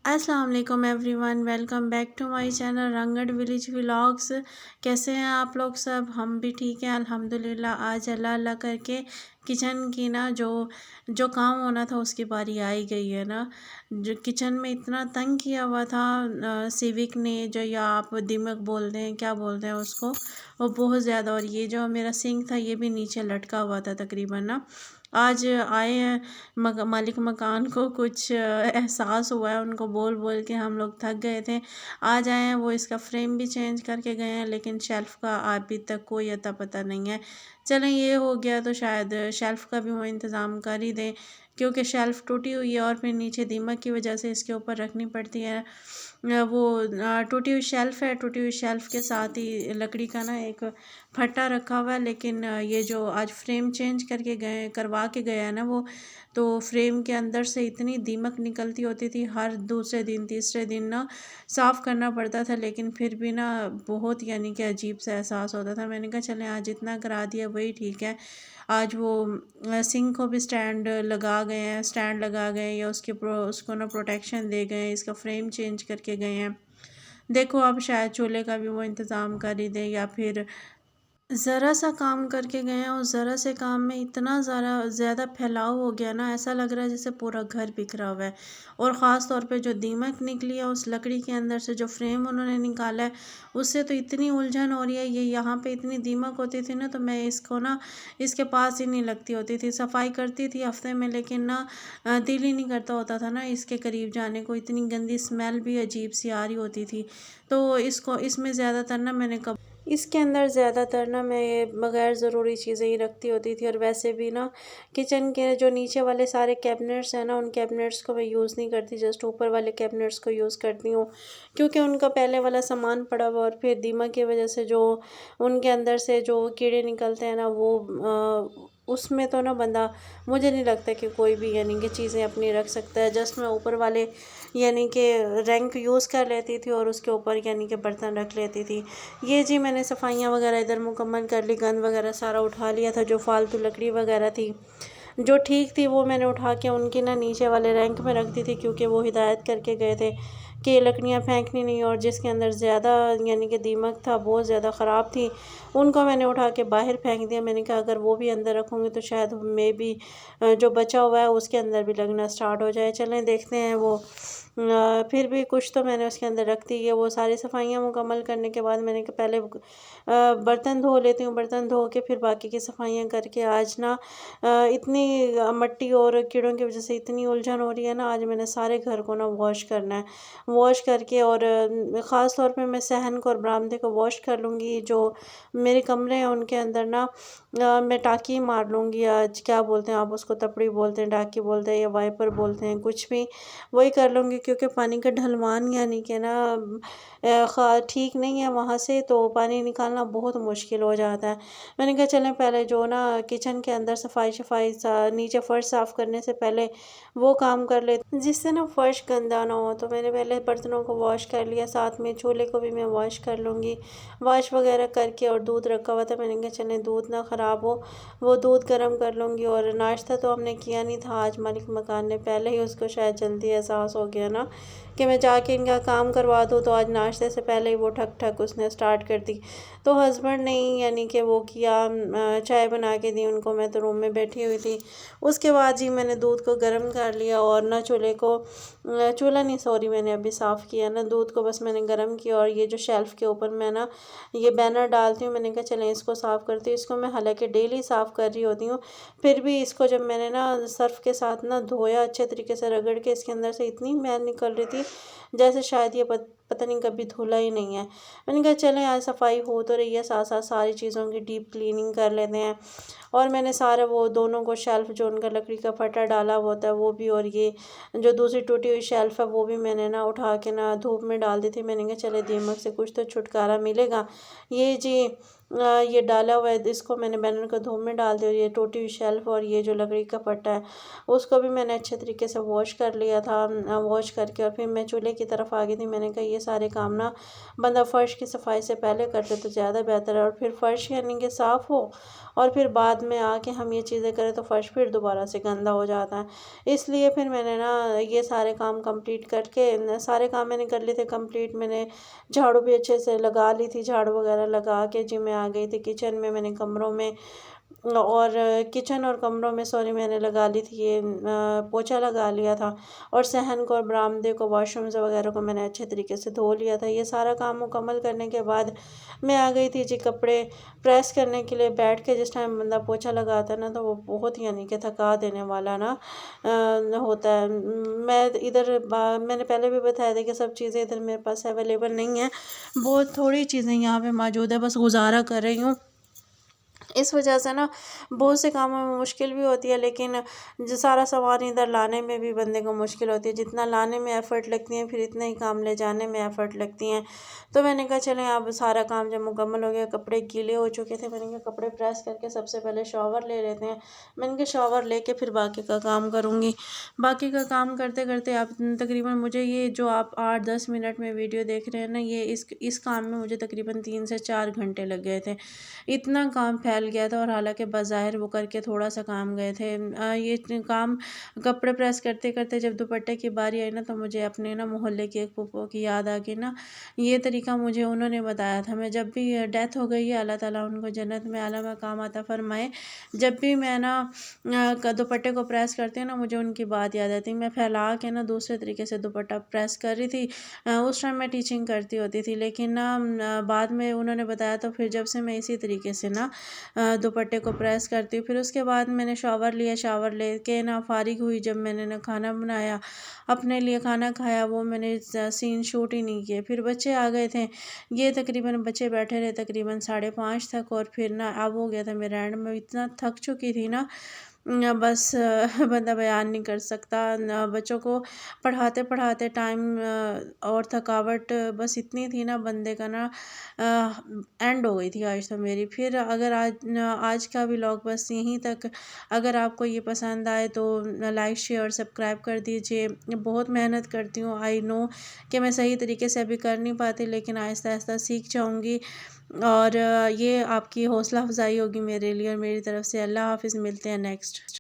अस्सलाम वालेकुम everyone, welcome back to my channel Rangad village vlogs. कैसे हैं आप लोग सब? हम भी ठीक हैं अल्हम्दुलिल्लाह। आज अल्लाह अल्लाह करके किचन की ना जो जो काम होना था उसकी बारी आ ही गई है ना। जो किचन में इतना तंग किया हुआ था सिविक ने, जो या आप दिमक बोलते हैं, क्या बोलते हैं उसको, वो बहुत ज़्यादा। और ये जो मेरा सिंक था ये भी नीचे लटका हुआ था तकरीबन ना। आज आए हैं मालिक मकान को कुछ एहसास हुआ है, उनको बोल बोल के हम लोग थक गए थे। आज आए हैं, वो इसका फ्रेम भी चेंज करके गए हैं, लेकिन शेल्फ़ का अभी तक कोई अता पता नहीं है। चलें, ये हो गया तो शायद शेल्फ़ का भी वो इंतज़ाम कर ही दें, क्योंकि शेल्फ़ टूटी हुई है और फिर नीचे दीमक की वजह से इसके ऊपर रखनी पड़ती है। वो टूटी हुई शेल्फ़ है, टूटी हुई शेल्फ़ के साथ ही लकड़ी का ना एक फट्टा रखा हुआ है। लेकिन ये जो आज फ्रेम चेंज करवा के गया है ना वो, तो फ्रेम के अंदर से इतनी दीमक निकलती होती थी, हर दूसरे दिन तीसरे दिन ना साफ़ करना पड़ता था। लेकिन फिर भी ना बहुत यानी कि अजीब सा एहसास होता था। मैंने कहा चलें आज इतना करा दिया वही ठीक है। आज वो सिंक को भी स्टैंड लगा गए हैं, स्टैंड लगा गए या उसको ना प्रोटेक्शन दे गए हैं, इसका फ्रेम चेंज करके गए हैं। देखो अब शायद चूल्हे का भी वो इंतज़ाम कर ही दें, या फिर ज़रा सा काम करके गए हैं और ज़रा से काम में इतना ज़्यादा फैलाव हो गया ना, ऐसा लग रहा है जैसे पूरा घर बिखरा हुआ है। और ख़ास तौर पे जो दीमक निकली है उस लकड़ी के अंदर से, जो फ्रेम उन्होंने निकाला है, उससे तो इतनी उलझन हो रही है। ये यहाँ पे इतनी दीमक होती थी ना, तो मैं इसको ना इसके पास ही नहीं लगती होती थी। सफाई करती थी हफ्ते में, लेकिन ना दिल ही नहीं करता होता था ना इसके करीब जाने को। इतनी गंदी स्मेल भी अजीब सी आ रही होती थी। तो इसमें ज़्यादातर ना इसके अंदर ज़्यादातर ना मैं ये बग़ैर ज़रूरी चीज़ें ही रखती होती थी। और वैसे भी ना किचन के जो नीचे वाले सारे कैबिनेट्स हैं ना, उन कैबिनेट्स को मैं यूज़ नहीं करती, जस्ट ऊपर वाले कैबिनेट्स को यूज़ करती हूँ, क्योंकि उनका पहले वाला सामान पड़ा हुआ। और फिर दीमक की वजह से जो उनके अंदर से जो कीड़े निकलते हैं ना, वो उसमें तो ना बंदा, मुझे नहीं लगता कि कोई भी यानी कि चीज़ें अपनी रख सकता है। जस्ट मैं ऊपर वाले यानी कि रैंक यूज़ कर लेती थी और उसके ऊपर यानी कि बर्तन रख लेती थी। ये जी मैंने सफाइयाँ वगैरह इधर मुकम्मल कर ली, गंद वगैरह सारा उठा लिया था। जो फालतू लकड़ी वगैरह थी जो ठीक थी वो मैंने उठा के उनकी ना नीचे वाले रैंक में रख दी थी, क्योंकि वो हिदायत करके गए थे कि ये लकड़ियाँ फेंकनी नहीं। और जिसके अंदर ज़्यादा यानी कि दीमक था, बहुत ज़्यादा ख़राब थी, उनको मैंने उठा के बाहर फेंक दिया। मैंने कहा अगर वो भी अंदर रखूँगी तो शायद मे भी जो बचा हुआ है उसके अंदर भी लगना स्टार्ट हो जाए। चलें देखते हैं वो फिर भी कुछ तो मैंने उसके अंदर रख दी है। वो सारी सफाइयाँ मुकम्मल करने के बाद मैंने कहा पहले बर्तन धो लेती हूँ, बर्तन धो के फिर बाकी की सफाइयाँ करके। आज ना इतनी मट्टी और कीड़ों की वजह से इतनी उलझन हो रही है ना, आज मैंने सारे घर को ना वॉश करना है। वॉश करके और ख़ास तौर पे मैं सहन को और बरामदे को वॉश कर लूँगी। जो मेरे कमरे हैं उनके अंदर ना मैं टाँकी मार लूँगी, या क्या बोलते हैं आप उसको, तपड़ी बोलते हैं, टाँकी बोलते हैं, या वाइपर बोलते हैं, कुछ भी वही कर लूँगी। क्योंकि पानी का ढलवान यानी कि ना ठीक नहीं है वहाँ से, तो पानी निकालना बहुत मुश्किल हो जाता है। मैंने कहा चलें पहले जो ना किचन के अंदर सफाई नीचे फ़र्श साफ़ करने से पहले वो काम कर लेते, जिससे ना फ़र्श गंदा ना हो। तो मैंने पहले बर्तनों को वॉश कर लिया, साथ में चूल्हे को भी मैं वॉश कर लूँगी। वॉश वगैरह करके, और दूध रखा हुआ था, मैंने कहा चलें दूध ना ख़राब हो, वो दूध गर्म कर लूँगी। और नाश्ता तो हमने किया नहीं था आज, मालिक मकान ने पहले ही उसको शायद जल्दी एहसास हो गया ना कि मैं जाके इनका काम करवा दूँ, तो आज नाश्ते से पहले ही वो ठक ठक उसने स्टार्ट कर दी। तो हस्बैंड ने ही यानी कि वो किया, चाय बना के दी उनको, मैं तो रूम में बैठी हुई थी। उसके बाद जी मैंने दूध को गर्म कर लिया, और ना चूल्हा नहीं, सॉरी, मैंने अभी साफ़ किया ना, दूध को बस मैंने गर्म किया। और ये जो शेल्फ़ के ऊपर मैं ना ये बैनर डालती हूँ, मैंने कहा चलें इसको साफ़ करती हूँ। इसको मैं हालांकि डेली साफ़ कर रही होती हूँ, फिर भी इसको जब मैंने ना सर्फ़ के साथ ना धोया, अच्छे तरीके से रगड़ के, इसके अंदर से इतनी मैल निकल रही थी जैसे शायद ये पता नहीं कभी धुला ही नहीं है। मैंने कहा चलें आज सफाई हो तो रही है, साथ साथ सारी चीज़ों की डीप क्लीनिंग कर लेते हैं। और मैंने सारा वो दोनों को शेल्फ़, जो उनका लकड़ी का फटा डाला हुआ होता है वो भी, और ये जो दूसरी टूटी हुई शेल्फ़ है वो भी मैंने ना उठा के ना धूप में डाल दी थी। मैंने कहा चले दीमक से कुछ तो छुटकारा मिलेगा। ये जी ये डाला हुआ है, इसको मैंने बैनर का धूप में डाल दिया। और ये टूटी हुई शेल्फ़ और ये जो लकड़ी का फट्टा है उसको भी मैंने अच्छे तरीके से वॉश कर लिया था। वॉश करके और फिर मैं चूल्हे की तरफ आ गई थी। मैंने कहा ये सारे काम ना बंदा फ़र्श की सफाई से पहले कर दे तो ज़्यादा बेहतर है, और फिर फ़र्श यानी कि साफ़ हो और फिर बाद में आके हम ये चीज़ें करें तो फ़र्श फिर दोबारा से गंदा हो जाता है। इसलिए फिर मैंने ना ये सारे काम कंप्लीट करके सारे काम मैंने कर लिए थे कंप्लीट। मैंने झाड़ू भी अच्छे से लगा ली थी, झाड़ू वगैरह लगा के जी मैं आ गई थी किचन में। मैंने कमरों में और किचन और कमरों में सॉरी मैंने लगा ली थी ये पोछा लगा लिया था। और सहन को और बरामदे को, वॉशरूम्स वगैरह को मैंने अच्छे तरीके से धो लिया था। ये सारा काम मुकम्मल करने के बाद मैं आ गई थी जी कपड़े प्रेस करने के लिए। बैठ के जिस टाइम बंदा पोछा लगाता है ना तो वो बहुत यानी कि थका देने वाला ना होता है। मैं इधर मैंने पहले भी बताया था कि सब चीज़ें इधर मेरे पास अवेलेबल नहीं है, बहुत थोड़ी चीज़ें यहाँ पे मौजूद है, बस गुजारा कर रही हूँ। इस वजह से ना बहुत से कामों में मुश्किल भी होती है, लेकिन जो सारा सामान इधर लाने में भी बंदे को मुश्किल होती है। जितना लाने में एफ़र्ट लगती है फिर इतना ही काम ले जाने में एफ़र्ट लगती हैं। तो मैंने कहा चलें अब सारा काम जब मुकम्मल हो गया, कपड़े गीले हो चुके थे, मैंने कहा कपड़े प्रेस करके सबसे पहले शॉवर ले लेते हैं। मैंने कहा शॉवर लेके फिर बाकी का काम करूँगी। बाकी का काम करते करते आप तकरीबन मुझे ये जो आप 8-10 मिनट में वीडियो देख रहे हैं ना, ये इस काम में मुझे तकरीबन 3 से 4 घंटे लग गए थे। इतना काम फैल गया था, और हालांकि बज़ाहिर वो करके थोड़ा सा काम गए थे। ये काम कपड़े प्रेस करते करते जब दुपट्टे की बारी आई ना तो मुझे अपने ना मोहल्ले की एक फूफो की याद आ गई ना। ये तरीका मुझे उन्होंने बताया था। मैं जब भी डेथ हो गई है, अल्लाह ताला उनको जन्नत में आला मकाम अता फरमाए, जब भी मैं ना दुपट्टे को प्रेस करती हूँ ना मुझे उनकी बात याद आती है। मैं फैला के ना दूसरे तरीके से दुपट्टा प्रेस कर रही थी। उस टाइम मैं टीचिंग करती होती थी, लेकिन ना बाद में उन्होंने बताया तो फिर जब से मैं इसी तरीके से ना दुपट्टे को प्रेस करती हूँ। फिर उसके बाद मैंने शावर लिया, शावर लेके ना फारिग हुई, जब मैंने ना खाना बनाया, अपने लिए खाना खाया, वो मैंने सीन शूट ही नहीं किए। फिर बच्चे आ गए थे, ये तकरीबन बच्चे बैठे रहे तकरीबन 5:30 तक, और फिर ना अब हो गया था मेरा एंड। मैं इतना थक चुकी थी ना बस बंदा बयान नहीं कर सकता। बच्चों को पढ़ाते पढ़ाते टाइम और थकावट बस इतनी थी ना बंदे का ना एंड हो गई थी आज तो मेरी। फिर अगर आज का व्लॉग बस यहीं तक। अगर आपको ये पसंद आए तो लाइक शेयर और सब्सक्राइब कर दीजिए। बहुत मेहनत करती हूँ, आई नो कि मैं सही तरीके से अभी कर नहीं पाती, लेकिन आहिस्ता आहिस्ता सीख जाऊँगी। और ये आपकी हौसला अफजाई होगी मेरे लिए और मेरी तरफ से। अल्लाह हाफ़िज़, मिलते हैं नेक्स्ट।